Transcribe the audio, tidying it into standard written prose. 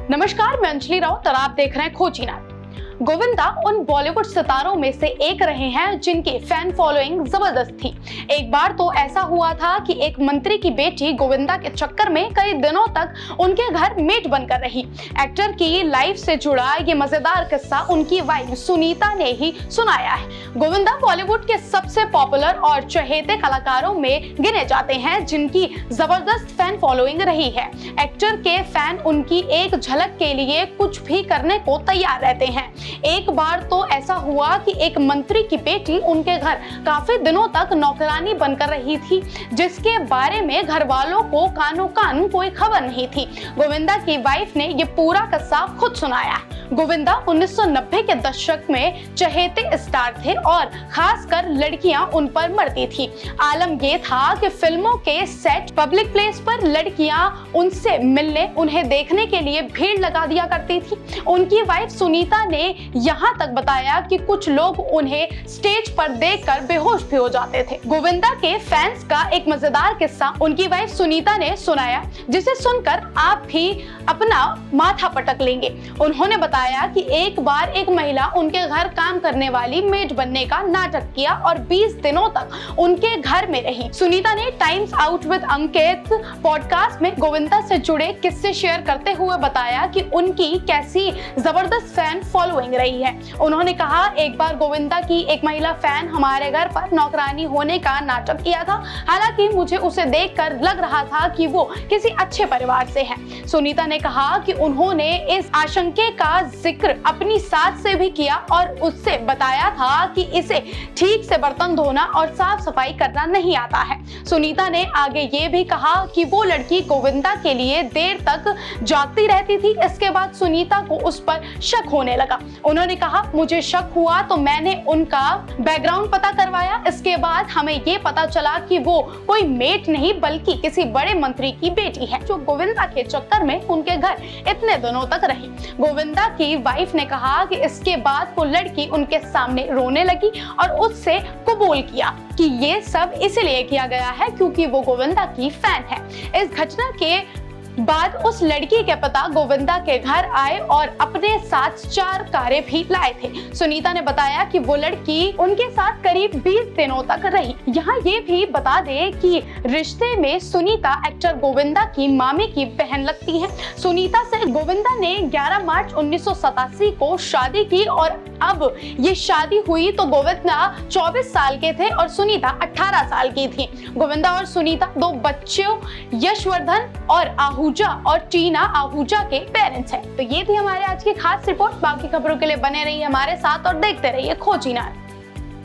नमस्कार, मैं अंजलि राउत और आप देख रहे हैं खोजीनार। गोविंदा उन बॉलीवुड सितारों में से एक रहे हैं जिनकी फैन फॉलोइंग जबरदस्त थी। एक बार तो ऐसा हुआ था कि एक मंत्री की बेटी गोविंदा के चक्कर में कई दिनों तक उनके घर मेट बनकर रही। एक्टर की लाइफ से जुड़ा ये मजेदार किस्सा उनकी वाइफ सुनीता ने ही सुनाया है। गोविंदा बॉलीवुड के सबसे पॉपुलर और चहेते कलाकारों में गिने जाते हैं जिनकी जबरदस्त फैन फॉलोइंग रही है। एक्टर के फैन उनकी एक झलक के लिए कुछ भी करने को तैयार रहते हैं। एक बार तो ऐसा हुआ कि एक मंत्री की बेटी उनके घर काफी दिनों तक नौकरानी बनकर रही थी, जिसके बारे में घर वालों को कानो कान कोई खबर नहीं थी। गोविंदा की वाइफ ने ये पूरा किस्सा खुद सुनाया। गोविंदा 1990 के दशक में चहेते स्टार थे और खासकर लड़कियां उन पर मरती थी। आलम ये था कि फिल्मों के सेट, पब्लिक प्लेस पर लड़कियां उनसे मिलने, उन्हें देखने के लिए भीड़ लगा दिया करती थी। उनकी वाइफ सुनीता ने यहाँ तक बताया कि कुछ लोग उन्हें स्टेज पर देखकर बेहोश भी हो जाते थे। गोविंदा के फैंस का एक मजेदार किस्सा उनकी वाइफ सुनीता ने सुनाया, जिसे सुनकर आप भी अपना माथा पटक लेंगे। उन्होंने बताया कि एक बार एक महिला उनके घर काम करने वाली मेड बनने का नाटक किया और 20 दिनों तक उनके घर में रही। सुनीता ने times out with Ankit podcast में गोविंदा से जुड़े किस्से शेयर करते हुए बताया कि उनकी कैसी जबरदस्त फैन फॉलोइंग रही है। उन्होंने कहा, एक बार गोविंदा की एक महिला फैन हमारे घर पर नौकरानी होने का नाटक किया था। हालांकि मुझे उसे देखकर लग रहा था कि वो किसी अच्छे परिवार से है। सुनीता ने कहा कि उन्होंने इस आशंका का जिक्र अपनी सास से भी किया और उससे बताया था कि इसे ठीक से बर्तन धोना और साफ सफाई करना नहीं आता है। सुनीता ने आगे ये भी कहा कि वो लड़की गोविंदा के लिए देर तक जागती रहती थी। इसके बाद सुनीता को उस पर शक होने लगा। उन्होंने कहा, मुझे शक हुआ तो मैंने उनका बैकग्राउंड पता करवाया। इसके बाद हमें ये पता चला कि वो कोई मेट नहीं बल्कि किसी बड़े मंत्री की बेटी है, जो गोविंदा के चक्कर में उनके घर इतने दिनों तक रही। गोविंदा की वाइफ ने कहा कि इसके बाद वो लड़की उनके सामने रोने लगी और उससे कबूल किया कि ये सब इसलिए किया गया है क्योंकि वो गोविंदा की फैन है। इस घटना के बाद उस लड़की के पिता गोविंदा के घर आए और अपने साथ 4 कारें भी लाए थे। सुनीता ने बताया कि वो लड़की उनके साथ करीब 20 दिनों तक रही। यहाँ ये भी बता दे कि रिश्ते में सुनीता एक्टर गोविंदा की मामी की बहन लगती है। सुनीता से गोविंदा ने 11 मार्च 1987 को शादी की और अब ये शादी हुई तो गोविंदा 24 साल के थे और सुनीता 18 साल की थी। गोविंदा और सुनीता 2 बच्चों यशवर्धन और आहूजा और टीना आहूजा के पेरेंट्स हैं। तो ये थी हमारे आज की खास रिपोर्ट। बाकी खबरों के लिए बने रहिए हमारे साथ और देखते रहिए खोजीनार।